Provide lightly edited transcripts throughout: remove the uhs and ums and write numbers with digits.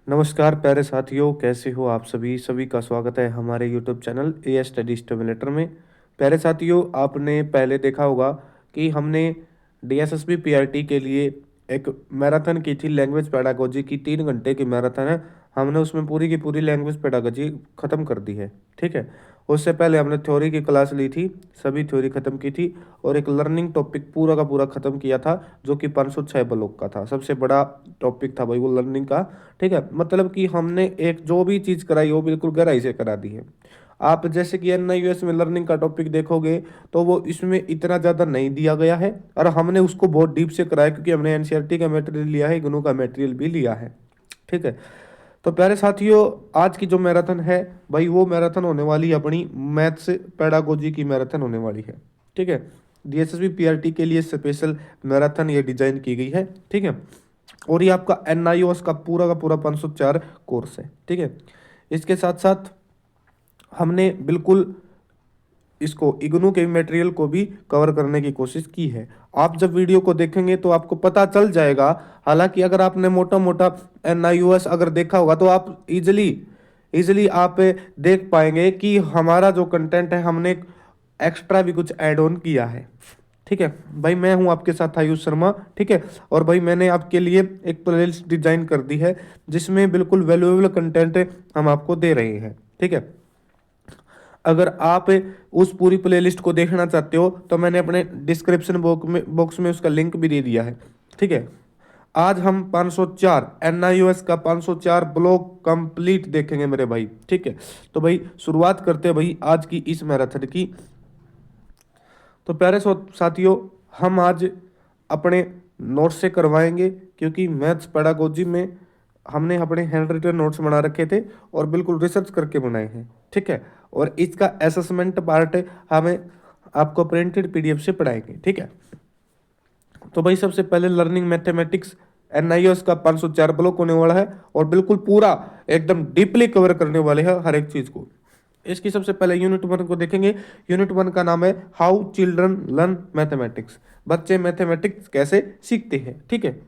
नमस्कार प्यारे साथियों, कैसे हो आप सभी। सभी का स्वागत है हमारे यूट्यूब चैनल ए स्टडी स्टिमुलेटर में। प्यारे साथियों, आपने पहले देखा होगा कि हमने डीएसएसबी पीआरटी के लिए एक मैराथन की थी। लैंग्वेज पेडागोजी की 3 घंटे की मैराथन है। हमने उसमें पूरी की पूरी लैंग्वेज पेडागोजी ख़त्म कर दी है। ठीक है। उससे पहले हमने थ्योरी की क्लास ली थी, सभी थ्योरी ख़त्म की थी और एक लर्निंग टॉपिक पूरा का पूरा ख़त्म किया था, जो कि 506 ब्लॉक का था। सबसे बड़ा टॉपिक था भाई वो लर्निंग का। ठीक है, मतलब कि हमने एक जो भी चीज़ कराई वो बिल्कुल गहराई से करा दी है। आप जैसे कि एनआईयूएस में लर्निंग का टॉपिक देखोगे तो वो इसमें इतना ज़्यादा नहीं दिया गया है, और हमने उसको बहुत डीप से कराया क्योंकि हमने एनसीईआरटी का मटेरियल लिया है, इग्नू का मटेरियल भी लिया है। ठीक है। तो प्यारे साथियों, आज की जो मैराथन है भाई, वो मैराथन होने वाली है अपनी मैथ्स पेडागोजी की मैराथन होने वाली है। ठीक है। डीएसएसबी पीआरटी के लिए स्पेशल मैराथन ये डिजाइन की गई है। ठीक है। और ये आपका एनआईओएस का पूरा 504 कोर्स है। ठीक है। इसके साथ साथ हमने बिल्कुल इसको इग्नू के मटेरियल को भी कवर करने की कोशिश की है। आप जब वीडियो को देखेंगे तो आपको पता चल जाएगा। हालांकि अगर आपने मोटा मोटा एनआईओएस अगर देखा होगा तो आप इजिली इजिली आप देख पाएंगे कि हमारा जो कंटेंट है हमने एक्स्ट्रा भी कुछ ऐड ऑन किया है। ठीक है भाई, मैं हूं आपके साथ आयुष शर्मा। ठीक है। और भाई मैंने आपके लिए एक प्लेलिस्ट डिजाइन कर दी है जिसमें बिल्कुल वैल्यूएबल कंटेंट हम आपको दे रहे हैं। ठीक है। अगर आप उस पूरी प्लेलिस्ट को देखना चाहते हो तो मैंने अपने डिस्क्रिप्शन बॉक्स में उसका लिंक भी दे दिया है। ठीक है। आज हम 504 एनआईओएस का 504 ब्लॉक कंप्लीट देखेंगे मेरे भाई। ठीक है। तो भाई शुरुआत करते हैं भाई आज की इस मैराथन की। तो प्यारे साथियों, हम आज अपने नोट्स से करवाएंगे क्योंकि मैथ्स पेडागोजी में हमने अपने हैंड रिटन नोट्स बना रखे थे और बिल्कुल रिसर्च करके बनाए हैं। ठीक है। और इसका असेसमेंट पार्ट हमें आपको प्रिंटेड पीडीएफ से पढ़ाएंगे। ठीक है। तो भाई सबसे पहले लर्निंग मैथमेटिक्स एनआईओएस का 504 ब्लॉक होने वाला है और बिल्कुल पूरा एकदम डीपली कवर करने वाले हैं हर एक चीज को। इसकी सबसे पहले यूनिट 1 को देखेंगे। यूनिट 1 का नाम है हाउ चिल्ड्रन लर्न मैथमेटिक्स। बच्चे मैथमेटिक्स कैसे सीखते हैं। ठीक है।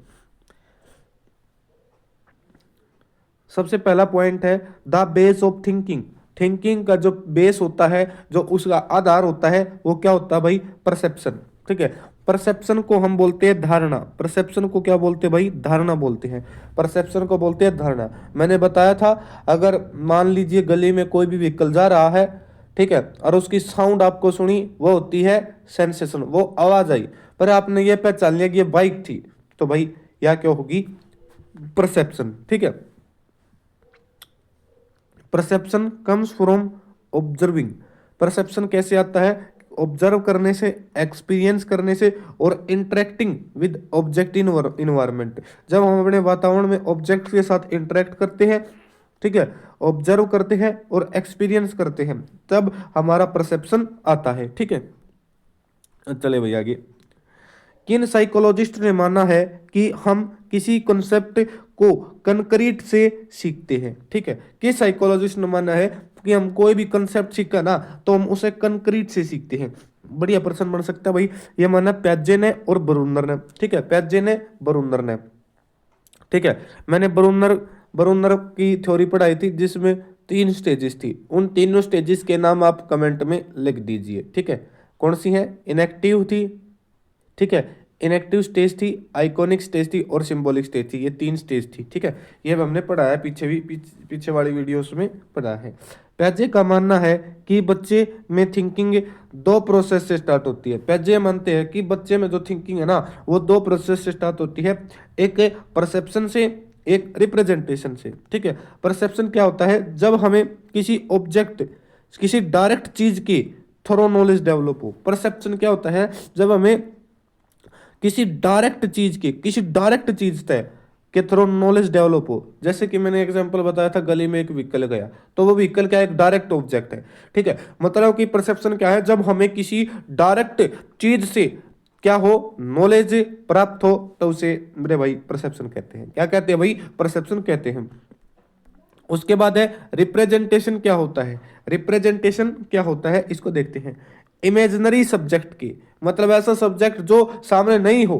सबसे पहला पॉइंट है the base of thinking. Thinking का जो बेस होता है, जो उसका आधार होता है, वो क्या होता है भाई? परसेप्शन। ठीक है। परसेप्शन को हम बोलते हैं धारणा। परसेप्शन को क्या बोलते हैं भाई? धारणा बोलते हैं। परसेप्शन को बोलते हैं धारणा। मैंने बताया था, अगर मान लीजिए गली में कोई भी व्हीकल जा रहा है, ठीक है, और उसकी साउंड आपको सुनी, वो होती है सेंसेशन, वो आवाज आई, पर आपने ये पहचान लिया कि ये बाइक थी, तो भाई यह क्या होगी? परसेप्शन। ठीक है। Perception comes from observing. Perception कैसे आता है? ऑब्जर्व करने से, एक्सपीरियंस करने से और interacting with object in environment. जब हम अपने वातावरण में ऑब्जेक्ट के साथ इंटरेक्ट करते हैं, ठीक है, ऑब्जर्व करते हैं और एक्सपीरियंस करते हैं, तब हमारा परसेप्शन आता है। ठीक है। चले भैया आगे। किन साइकोलॉजिस्ट ने माना है कि हम किसी कॉन्सेप्ट को कंक्रीट से सीखते हैं। ठीक है। किस साइकोलॉजिस्ट ने माना है कि हम कोई भी कंसेप्ट सीखा ना तो हम उसे कंक्रीट से सीखते हैं? बढ़िया प्रश्न बन सकता है भाई। ये माना प्याजे ने और बरुनर ने। ठीक है। प्याजे ने, बरुनर ने। ठीक है। मैंने बरुनर बरुनर की थ्योरी पढ़ाई थी जिसमें 3 स्टेजेस थी। उन तीनों स्टेजेस के नाम आप कमेंट में लिख दीजिए। ठीक है। कौन सी है? इनएक्टिव थी, ठीक है, इनएक्टिव स्टेज थी, आइकॉनिक स्टेज थी और सिंबॉलिक स्टेज थी। ये 3 स्टेज थी। ठीक है। ये हमने पढ़ा है पीछे भी, पीछे वाली वीडियोस में पढ़ा है। पैजे का मानना है कि बच्चे में थिंकिंग 2 प्रोसेस से स्टार्ट होती है। पैजे मानते हैं कि बच्चे में जो थिंकिंग है ना, वो 2 प्रोसेस से स्टार्ट होती है। एक परसेप्शन से, एक रिप्रेजेंटेशन से। ठीक है। परसेप्शन क्या होता है? जब हमें किसी ऑब्जेक्ट, किसी डायरेक्ट चीज की थोरो नॉलेज डेवलप हो। परसेप्शन क्या होता है? जब हमें किसी डायरेक्ट चीज तय के थ्रू नॉलेज डेवलप हो। जैसे कि मैंने एग्जांपल बताया था, गली में एक व्हीकल गया, तो वो व्हीकल क्या है? एक डायरेक्ट ऑब्जेक्ट है। ठीक है। मतलब कि परसेप्शन क्या है? जब हमें किसी डायरेक्ट चीज से क्या हो, नॉलेज प्राप्त हो, तो उसे मेरे भाई परसेप्शन कहते हैं। क्या कहते हैं भाई? परसेप्शन कहते हैं। उसके बाद है रिप्रेजेंटेशन। क्या होता है रिप्रेजेंटेशन? क्या होता है इसको देखते हैं। इमेजिनरी सब्जेक्ट की, मतलब ऐसा सब्जेक्ट जो सामने नहीं हो,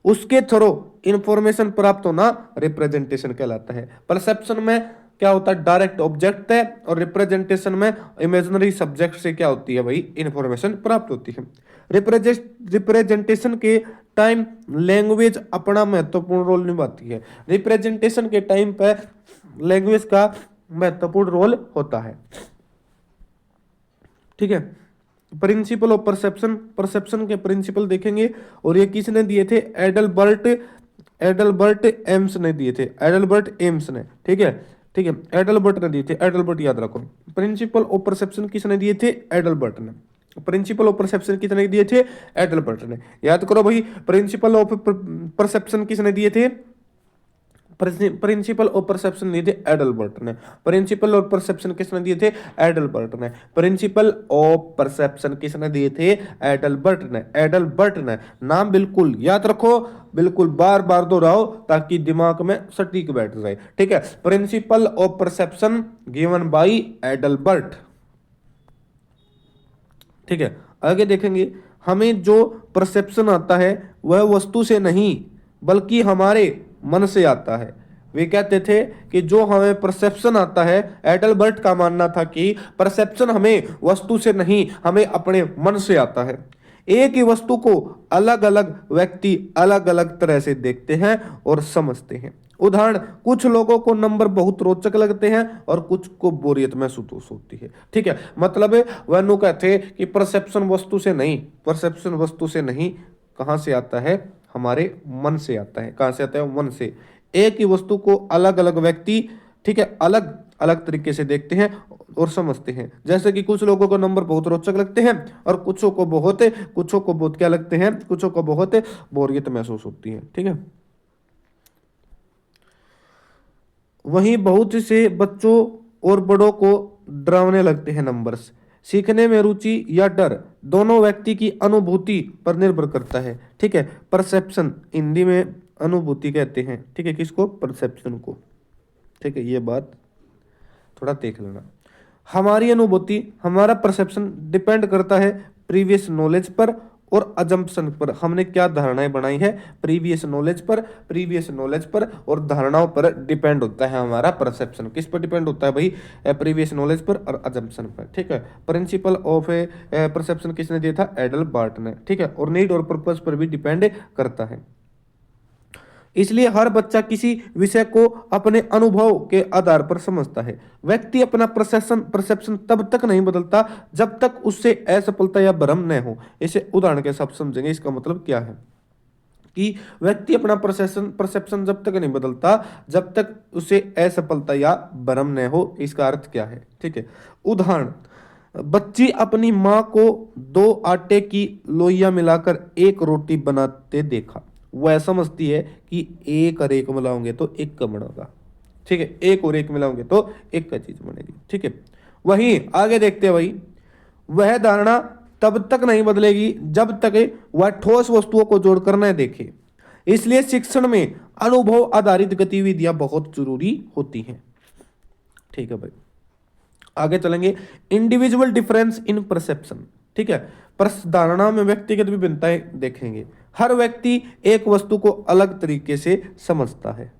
उसके थ्रू इंफॉर्मेशन प्राप्त होना रिप्रेजेंटेशन कहलाता है। परसेप्शन में क्या होता है, डायरेक्ट ऑब्जेक्ट है, और रिप्रेजेंटेशन में इमेजिनरी सब्जेक्ट से क्या होती है भाई, इंफॉर्मेशन प्राप्त होती है। रिप्रेजेंटेशन के टाइम लैंग्वेज अपना महत्वपूर्ण रोल निभाती है। रिप्रेजेंटेशन के टाइम पे लैंग्वेज का महत्वपूर्ण रोल होता है। ठीक है, प्रिंसिपल ऑफ परसेप्शन, परसेप्शन के प्रिंसिपल देखेंगे, और ये किसने दिए थे, एडलबर्ट एम्स ने दिए थे, एडलबर्ट एम्स ने। ठीक है, ठीक है, एडलबर्ट ने दिए थे, एडलबर्ट याद रखो। प्रिंसिपल ऑफ परसेप्शन किसने दिए थे, एडलबर्ट ने। प्रिंसिपल ऑफ परसेप्शन किसने दिए थे, एडलबर्ट ने। याद करो भाई, प्रिंसिपल ऑफ परसेप्शन किसने दिए थे, प्रिंसिपल ऑफ परसेप्शन दिए थे एडलबर्ट ने। प्रिंसिपल ऑफ परसेप्शन किसने दिए थे, एडलबर्ट ने। प्रिंसिपल ऑफ परसेप्शन किसने दिए थे, एडलबर्ट ने। एडलबर्ट ने, नाम बिल्कुल याद रखो, बिल्कुल बार बार दोहराओ ताकि दिमाग में सटीक बैठ जाए। ठीक है, principle of perception given by Adelbert. ठीक है, आगे देखेंगे, हमें जो परसेप्शन आता है वह वस्तु से नहीं बल्कि हमारे मन से आता है। वे कहते थे कि जो हमें परसेप्शन आता है, एडलबर्ट का मानना था कि परसेप्शन हमें वस्तु से नहीं, हमें अपने मन से आता है। एक ही वस्तु को अलग अलग व्यक्ति अलग अलग तरह से देखते हैं और समझते हैं। उदाहरण, कुछ लोगों को नंबर बहुत रोचक लगते हैं और कुछ को बोरियत महसूस होती है। ठीक है, मतलब वह नु कहते हैं कि परसेप्शन वस्तु से नहीं, परसेप्शन वस्तु से नहीं, कहां से आता है, हमारे मन से आता है। कहां से आता है, मन से। एक ही वस्तु को अलग अलग व्यक्ति, ठीक है, अलग अलग तरीके से देखते हैं और समझते हैं। जैसे कि कुछ लोगों को नंबर बहुत रोचक लगते हैं और कुछों को बहुत क्या लगते हैं, कुछों को बहुत बोरियत महसूस होती है। ठीक है, वहीं बहुत से बच्चों और बड़ों को डरावने लगते हैं नंबर्स। सीखने में रुचि या डर दोनों व्यक्ति की अनुभूति पर निर्भर करता है। ठीक है, परसेप्शन हिंदी में अनुभूति कहते हैं। ठीक है, किसको, परसेप्शन को। ठीक है, ये बात थोड़ा देख लेना। हमारी अनुभूति, हमारा परसेप्शन डिपेंड करता है प्रीवियस नॉलेज पर और अजम्पशन पर। हमने क्या धारणाएं बनाई है, प्रीवियस नॉलेज पर और धारणाओं पर डिपेंड होता है हमारा परसेप्शन। किस पर डिपेंड होता है भाई, प्रीवियस नॉलेज पर और अजम्पशन पर। ठीक है, प्रिंसिपल ऑफ परसेप्शन किसने दिया था, एडलबर्ट ने। ठीक है, और नीड और पर्पस पर भी डिपेंड करता है। इसलिए हर बच्चा किसी विषय को अपने अनुभव के आधार पर समझता है। व्यक्ति अपना परसेप्शन तब तक नहीं बदलता जब तक उससे असफलता या भ्रम न हो। इसे उदाहरण के साथ समझेंगे, इसका मतलब क्या है कि व्यक्ति अपना परसेप्शन जब तक नहीं बदलता जब तक उसे असफलता या भ्रम न हो। इसका अर्थ क्या है, ठीक है। उदाहरण, बच्ची अपनी माँ को 2 आटे की लोइयां मिलाकर एक रोटी बनाते देखा। वह समझती है कि एक और एक मिलाओगे तो एक का बनेगा। ठीक है, एक और एक मिलाओगे तो एक का चीज बनेगी। ठीक है, वहीं आगे देखते हैं भाई, वह धारणा तब तक नहीं बदलेगी जब तक वह ठोस वस्तुओं को जोड़कर न देखे। इसलिए शिक्षण में अनुभव आधारित गतिविधियां बहुत जरूरी होती हैं। ठीक है भाई, आगे चलेंगे। Individual difference in perception. ठीक है, धारणा में व्यक्तिगत विभिन्नताएं देखेंगे। हर व्यक्ति एक वस्तु को अलग तरीके से समझता है।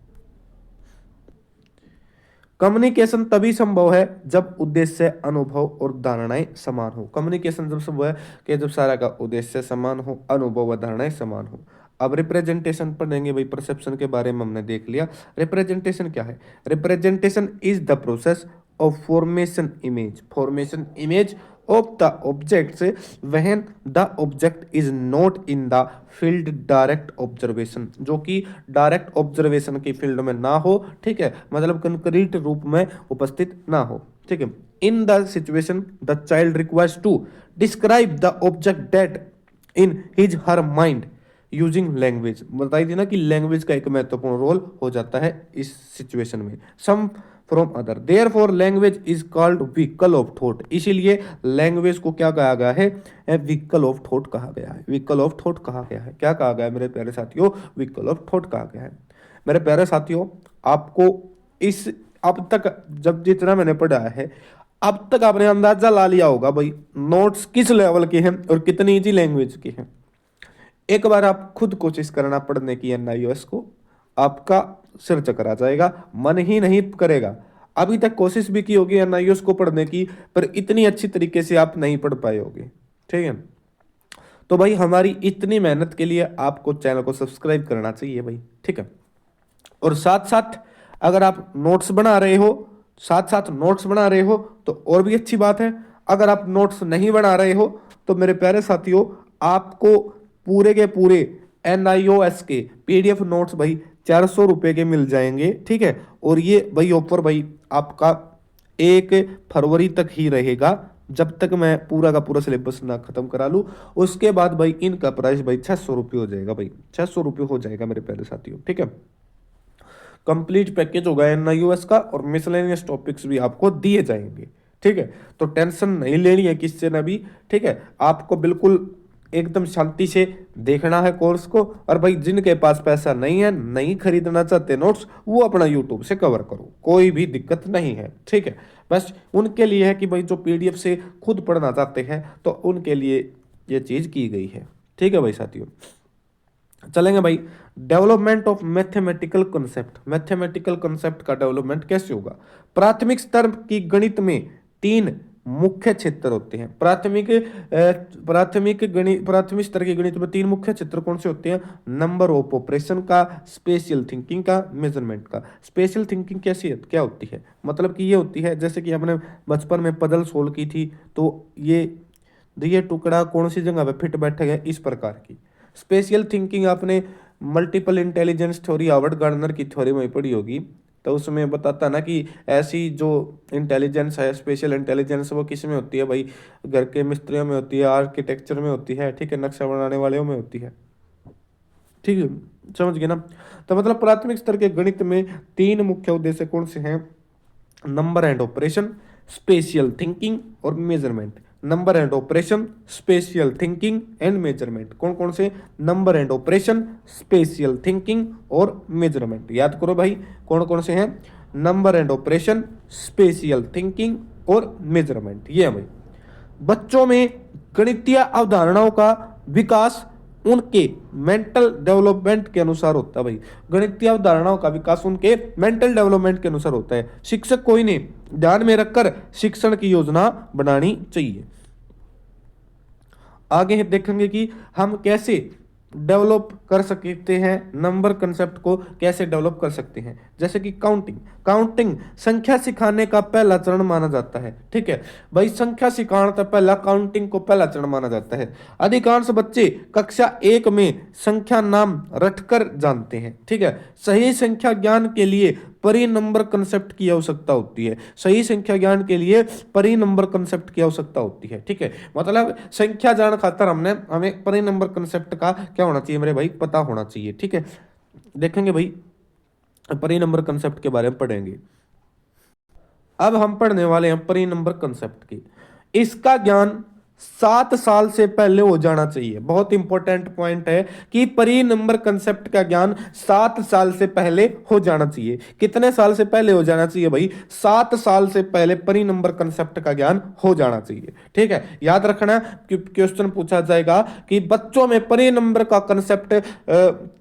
कम्युनिकेशन तभी संभव है जब उद्देश्य, अनुभव और धारणाएं समान हो। कम्युनिकेशन जब संभव है कि जब सारा का उद्देश्य समान हो, अनुभव व धारणाएं समान हो। अब रिप्रेजेंटेशन पढ़ेंगे भाई, परसेप्शन के बारे में हमने देख लिया। रिप्रेजेंटेशन क्या है, representation is the process of formation image of the objects when the object is not in the field direct observation, जो कि डायरेक्ट ऑब्जर्वेशन की फील्ड में ना हो। ठीक है, मतलब कंक्रीट रूप में उपस्थित ना हो। ठीक है, in the situation the child requires to describe the object that in his her mind using language. बताई थी ना कि लैंग्वेज का एक महत्वपूर्ण रोल हो जाता है इस सिचुएशन में। Some from other, therefore language is called vehicle of thought. इसीलिए लैंग्वेज को क्या कहा गया है, व्हीकल ऑफ थॉट कहा गया है। व्हीकल ऑफ थॉट कहा गया है, क्या कहा गया है मेरे प्यारे साथियों, व्हीकल ऑफ थॉट कहा गया है। मेरे प्यारे साथियों, आपको इस अब तक जब जितना मैंने पढ़ा है, अब तक आपने अंदाजा ला लिया होगा भाई नोट्स किस लेवल के हैं और कितनी ईजी लैंग्वेज के हैं। एक बार आप खुद कोशिश करना पढ़ने की NIOS को, आपका सिर चकरा जाएगा, मन ही नहीं करेगा। अभी तक कोशिश भी की होगी NIOS को पढ़ने की, पर इतनी अच्छी तरीके से आप नहीं पढ़ पाए होगे। ठीक है, तो भाई हमारी इतनी मेहनत के लिए आपको चैनल को सब्सक्राइब करना चाहिए भाई। ठीक है, और साथ साथ अगर आप नोट्स बना रहे हो, साथ साथ नोट्स बना रहे हो तो और भी अच्छी बात है। अगर आप नोट्स नहीं बना रहे हो तो मेरे प्यारे साथियों, आपको पूरे के पूरे NIOS के PDF नोट्स भाई 400 रुपये के मिल जाएंगे। ठीक है, और ये भाई ऑफर भाई आपका 1 फरवरी तक ही रहेगा, जब तक मैं पूरा का पूरा सिलेबस ना खत्म करा लूँ। उसके बाद भाई इनका प्राइस भाई 600 रुपये हो जाएगा भाई, 600 रुपये हो जाएगा मेरे प्यारे साथियों। ठीक है, कंप्लीट पैकेज होगा NIOS का, और मिसलेनियस टॉपिक्स भी आपको दिए जाएंगे। ठीक है, तो टेंशन नहीं लेनी है किससे ना भी। ठीक है, आपको बिल्कुल एकदम शांति से देखना है कोर्स को। और भाई जिनके पास पैसा नहीं है, नहीं खरीदना चाहते नोट्स, वो अपना यूट्यूब से कवर करो, कोई भी दिक्कत नहीं है। ठीक है, बस उनके लिए है कि भाई जो PDF से खुद पढ़ना चाहते हैं, तो उनके लिए ये चीज़ की गई है। ठीक है भाई साथियों, चलेंगे भाई। Development of mathematical concept, mathematical concept का डेवलपमेंट कैसे होगा। प्राथमिक स्तर की गणित में 3 मुख्य क्षेत्र होते हैं। प्राथमिक स्तर के गणित में 3 मुख्य क्षेत्र कौन से होते हैं। नंबर ऑफ ऑपरेशन का, स्पेशल थिंकिंग का, मेजरमेंट का। स्पेशल थिंकिंग कैसी है, क्या होती है, मतलब कि ये होती है जैसे कि हमने बचपन में पजल सोल्व की थी, तो ये टुकड़ा कौन सी जगह पे फिट बैठेगा, इस प्रकार की। स्पेशल थिंकिंग आपने multiple intelligence theory, Harvard gardener की थ्योरी में पढ़ी होगी, तो उसमें बताता ना कि ऐसी जो इंटेलिजेंस है, स्पेशल इंटेलिजेंस, वो किस में होती है भाई, घर के मिस्त्रियों में होती है, आर्किटेक्चर में होती है, ठीक है, नक्शा बनाने वालों में होती है। ठीक है, समझ गए ना। तो मतलब प्राथमिक स्तर के गणित में 3 मुख्य उद्देश्य कौन से हैं। Number and operation, spatial thinking और measurement. Number and operation, spatial thinking and measurement. कौन कौन से, number and operation, spatial thinking और मेजरमेंट। याद करो भाई, कौन कौन से हैं, number and operation, spatial thinking और मेजरमेंट, ये है भाई। बच्चों में गणितीय अवधारणाओं का विकास उनके मेंटल डेवलपमेंट के अनुसार होता है भाई। गणितीय अवधारणाओं का विकास उनके मेंटल डेवलपमेंट के अनुसार होता है। शिक्षक को इन्हें ध्यान में रखकर शिक्षण की योजना बनानी चाहिए। आगे देखेंगे कि हम कैसे डेवलप कर सकते हैं, नंबर कंसेप्ट को कैसे डेवलप कर सकते हैं। जैसे कि काउंटिंग, काउंटिंग संख्या सिखाने का पहला चरण माना जाता है। ठीक है भाई, संख्या सिखाने का पहला, काउंटिंग को पहला चरण माना जाता है। अधिकांश बच्चे कक्षा 1 में संख्या नाम रटकर जानते हैं। ठीक है, सही संख्या ज्ञान के लिए परी नंबर कंसेप्ट की आवश्यकता होती है। सही संख्या ज्ञान के लिए परी नंबर कंसेप्ट की आवश्यकता होती है। ठीक है, मतलब संख्या जान खातर हमें परी नंबर कंसेप्ट का क्या होना चाहिए मेरे भाई, पता होना चाहिए। ठीक है, देखेंगे भाई परी नंबर कंसेप्ट के बारे में पढ़ेंगे। अब हम पढ़ने वाले हैं परी नंबर कंसेप्ट की। इसका ज्ञान 7 साल से पहले हो जाना चाहिए। बहुत इंपॉर्टेंट पॉइंट है कि परी नंबर कंसेप्ट का ज्ञान 7 साल से पहले हो जाना चाहिए। कितने साल से पहले हो जाना चाहिए भाई, 7 साल से पहले परी नंबर कंसेप्ट का ज्ञान हो जाना चाहिए। ठीक है, याद रखना कि क्वेश्चन पूछा जाएगा कि बच्चों में परी नंबर का कंसेप्ट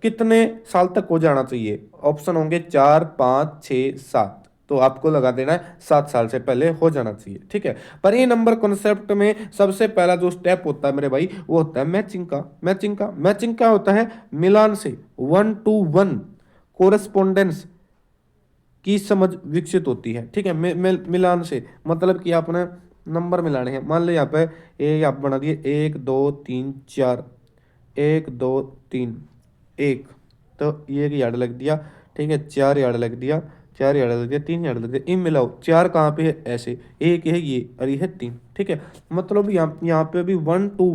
कितने साल तक हो जाना चाहिए। ऑप्शन होंगे 4, 5, 6, 7, तो आपको लगा देना है 7 साल से पहले हो जाना चाहिए। ठीक है, पर ये नंबर कॉन्सेप्ट में सबसे पहला जो स्टेप होता है मेरे भाई, वो होता है मैचिंग का। मैचिंग का होता है मिलान से, 1 to 1 कोरेस्पोंडेंस की समझ विकसित होती है। ठीक है, मिलान से मतलब कि आपने नंबर मिलाने हैं। मान लो यहाँ पे आप बना दिए 1 2 3 4, 1 2 3 1, तो ये एक यार्ड लग दिया। ठीक है, 4 यार्ड लग दिया, 4 यार्ड लग दिया, 3 यार्ड लग दिया। इन मिलाओ, 4 कहाँ पे है, ऐसे, एक है ये और ये है 3। ठीक है, मतलब यहाँ पे भी 1 to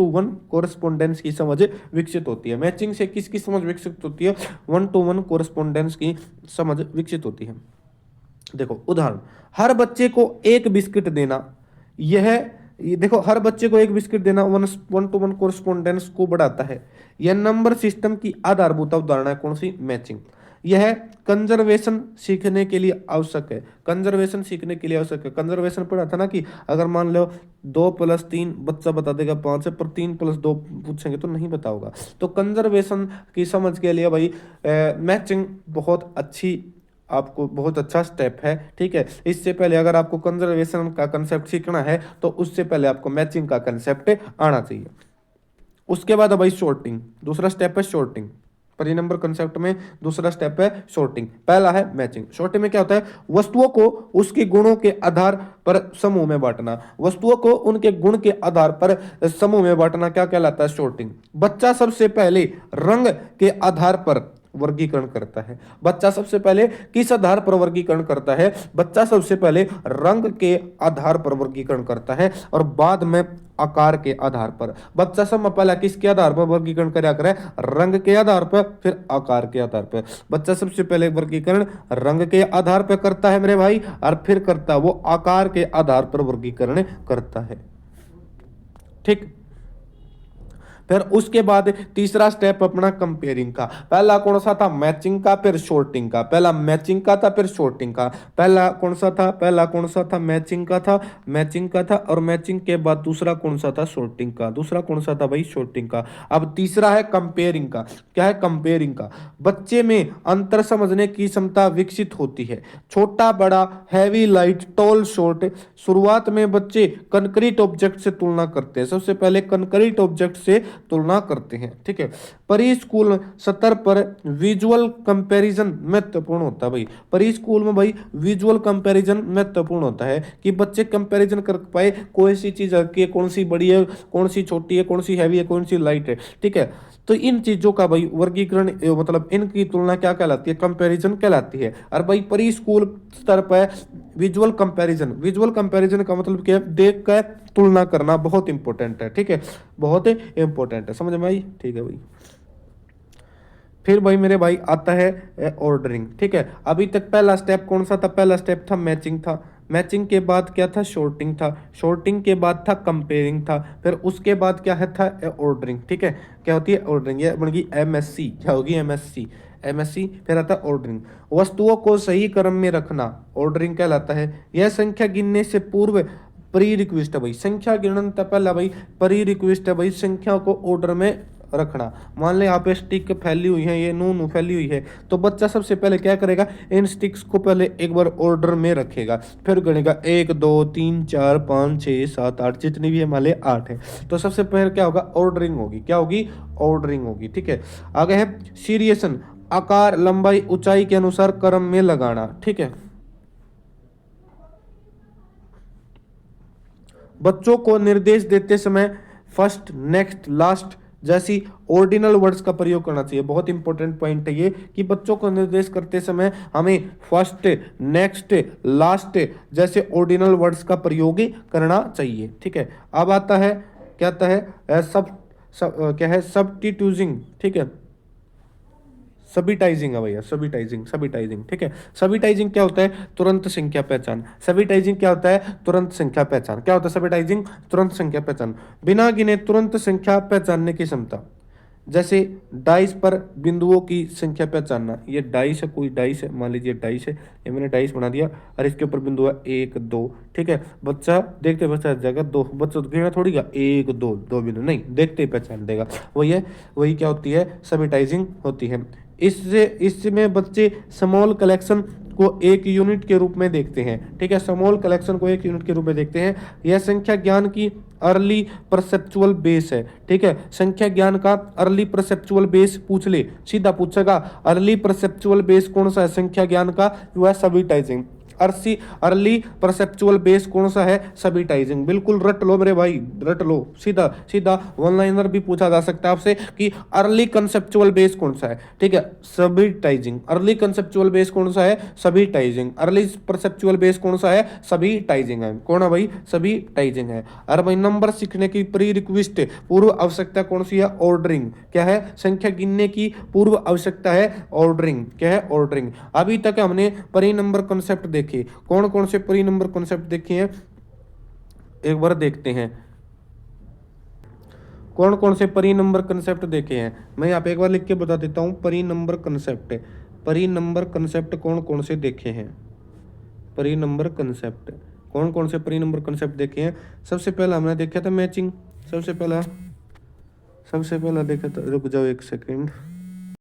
1 कोरेस्पोंडेंस की समझ विकसित होती है। मैचिंग से किसकी समझ विकसित होती है, 1 to 1 कोरेस्पोंडेंस की समझ विकसित होती है। देखो उदाहरण, हर बच्चे को एक बिस्किट देना, ये देखो, हर बच्चे को एक बिस्किट देना 1 to 1 कोरेस्पोंडेंस को बढ़ाता है। यह नंबर सिस्टम की आधारभूत अवधारणा है। कौन सी, मैचिंग। यह कंजर्वेशन सीखने के लिए आवश्यक है। कंजर्वेशन सीखने के लिए आवश्यक है। कंजर्वेशन पढ़ा था ना कि अगर मान लो 2+3 बच्चा बता देगा 5 है, पर 3+2 पूछेंगे तो नहीं बता होगा। तो कंजर्वेशन की समझ के लिए भाई मैचिंग बहुत अच्छी, आपको बहुत अच्छा स्टेप है। ठीक है, इससे पहले अगर आपको कंजर्वेशन का कंसेप्ट सीखना है तो उससे पहले आपको मैचिंग का कंसेप्ट आना चाहिए। उसके बाद है भाई शॉर्टिंग, दूसरा स्टेप है शॉर्टिंग। परी नंबर कंसेप्ट में दूसरा स्टेप है शॉर्टिंग, पहला है मैचिंग। शॉर्टिंग में क्या होता है, वस्तुओं को उसके गुणों के आधार पर समूह में बांटना। वस्तुओं को उनके गुण के आधार पर समूह में बांटना क्या कहलाता है, शॉर्टिंग। बच्चा सबसे पहले रंग के आधार पर वर्गीकरण करता है। बच्चा सबसे पहले किस आधार पर वर्गीकरण करता है, बच्चा सबसे पहले रंग के आधार पर वर्गीकरण करता है और बाद में आकार के आधार पर। बच्चा सब पहले किसके आधार पर वर्गीकरण करा करे, रंग के आधार पर, फिर आकार के आधार पर। बच्चा सबसे पहले वर्गीकरण रंग के आधार पर करता है मेरे भाई, और फिर करता है वो आकार के आधार पर वर्गीकरण करता है। ठीक, फिर उसके बाद तीसरा स्टेप अपना कंपेयरिंग का। पहला कौन सा था, मैचिंग का, फिर शॉर्टिंग का। पहला मैचिंग का था, फिर शॉर्टिंग का। पहला कौन सा था, पहला कौन सा था, मैचिंग का था, मैचिंग का था, और मैचिंग के बाद दूसरा कौन सा था, शॉर्टिंग का। दूसरा कौन सा था भाई, शॉर्टिंग का। अब तीसरा है कंपेयरिंग का। क्या है, कंपेयरिंग का। बच्चे में अंतर समझने की क्षमता विकसित होती है। छोटा बड़ा, हैवी लाइट, टॉल शॉर्ट। शुरुआत में बच्चे कंक्रीट ऑब्जेक्ट से तुलना करते हैं, सबसे पहले कंक्रीट ऑब्जेक्ट से तुलना करते हैं। ठीक है, प्री स्कूल स्तर पर विजुअल कंपैरिजन महत्वपूर्ण होता है भाई। प्री स्कूल में भाई विजुअल कंपैरिजन महत्वपूर्ण होता है कि बच्चे कंपैरिजन कर पाए कोई सी चीज है, कौन सी बड़ी है, कौन सी छोटी है, कौन सी हैवी है, कौन सी लाइट है। ठीक है, तो इन चीजों का भाई वर्गीकरण, मतलब इनकी तुलना क्या कहलाती है, कंपैरिजन कहलाती है। और भाई प्री स्कूल स्तर पर विजुअल कंपैरिजन, विजुअल कंपैरिजन का मतलब क्या है, देख कर तुलना करना बहुत इंपॉर्टेंट है। ठीक है, बहुत इंपॉर्टेंट है, समझ में आई। ठीक है भाई, फिर भाई मेरे भाई आता है ऑर्डरिंग। ठीक है, अभी तक पहला स्टेप कौन सा था, पहला स्टेप था मैचिंग था। मैचिंग के बाद क्या था, शॉर्टिंग था। शॉर्टिंग के बाद था कंपेयरिंग था। फिर उसके बाद क्या है था, ऑर्डरिंग। ठीक है, क्या होती है ऑर्डरिंग, ये बन गई एमएससी। क्या होगी, एमएससी, एमएससी। फिर आता है ऑर्डरिंग, वस्तुओं को सही क्रम में रखना, ऑर्डरिंग कहलाता है। यह संख्या गिनने से पूर्व प्री रिक्वेस्ट है भाई, संख्या गिनने से पहला भाई प्री रिक्वेस्ट है भाई, संख्या को ऑर्डर में रखना। मान ले यहाँ पे स्टिक फैली हुई है, ये नू फैली हुई है, तो बच्चा सबसे पहले क्या करेगा, इन स्टिक्स को पहले एक बार ऑर्डर में रखेगा, फिर गणेगा 1 2 3 4 5 6 7 8, जितनी भी है मान ले 8 है। तो सबसे पहले क्या होगा, ऑर्डरिंग होगी। क्या होगी, ऑर्डरिंग होगी। ठीक है, आगे है सीरियसन, आकार लंबाई ऊंचाई के अनुसार क्रम में लगाना। ठीक है, बच्चों को निर्देश देते समय फर्स्ट, नेक्स्ट, लास्ट जैसी ऑर्डिनल वर्ड्स का प्रयोग करना चाहिए। बहुत इंपॉर्टेंट पॉइंट है ये कि बच्चों को निर्देश करते समय हमें फर्स्ट, नेक्स्ट, लास्ट जैसे ऑर्डिनल वर्ड्स का प्रयोग करना चाहिए। ठीक है, अब आता है, क्या आता है, क्या है, सब्स्टिट्यूजिंग। ठीक है, सबिटाइजिंग है भैया, सबिटाइजिंग, सबिटाइजिंग। ठीक है, सबिटाइजिंग क्या होता है, तुरंत संख्या पहचान। सबिटाइजिंग क्या होता है, तुरंत संख्या पहचान। क्या होता है सबिटाइजिंग, तुरंत संख्या पहचान, बिना गिने तुरंत संख्या पहचानने की क्षमता। जैसे डाइस पर बिंदुओं की संख्या पहचानना। ये डाइस है, कोई डाइस है, मान लीजिए डाइस है, ये मैंने डाइस बना दिया और इसके ऊपर बिंदु है 1 2। ठीक है, बच्चा देखते बच्चा जाएगा 2, बच्चा गिना थोड़ी गा 1 2, 2 बिंदु नहीं, देखते ही पहचान देगा। वही है, वही क्या होती है, सबिटाइजिंग होती है। इसमें बच्चे स्मॉल कलेक्शन को एक यूनिट के रूप में देखते हैं। ठीक है, स्मॉल कलेक्शन को एक यूनिट के रूप में देखते हैं। यह संख्या ज्ञान की अर्ली परसेप्चुअल बेस है। ठीक है, संख्या ज्ञान का अर्ली परसेप्चुअल बेस पूछ ले, सीधा पूछेगा अर्ली परसेप्चुअल बेस कौन सा है संख्या ज्ञान का, वो है सबिटाइजिंग। अर्ली परसेप्चुअल बेस कौन सा है, सबिटाइजिंग। बिल्कुल रट लो मेरे भाई, रट लो, सीधा सीधा वन लाइनर भी पूछा जा सकता है आपसे कि अर्ली कंसेप्चुअल बेस कौन सा है। ठीक है, सबिटाइजिंग। अर्ली कंसेप्चुअल बेस कौन सा है, सबिटाइजिंग। अर्ली परसेप्चुअल बेस कौन सा है, सबिटाइजिंग है। कौन है भाई, सबिटाइजिंग है। और भाई नंबर सीखने की प्री रिक्वेस्ट, पूर्व आवश्यकता कौन सी है, ऑर्डरिंग। क्या है, संख्या गिनने की पूर्व आवश्यकता है ऑर्डरिंग। क्या है, ऑर्डरिंग। अभी तक हमने प्री नंबर कंसेप्ट देखे, कौन कौन से प्री नंबर कंसेप्ट देखे हैं, एक बार देखते हैं कौन कौन से प्री नंबर कंसेप्ट देखे हैं। मैं यहाँ पे एक बार लिख के बता देता हूँ, pre number concept pre number concept कौन कौन से देखे हैं? प्री नंबर कंसेप्ट कौन कौन से प्री नंबर कंसेप्ट देखे हैं? सबसे पहला हमने देखा था मैचिंग। सबसे पहला देखा था, रुक जाओ एक सेकेंड।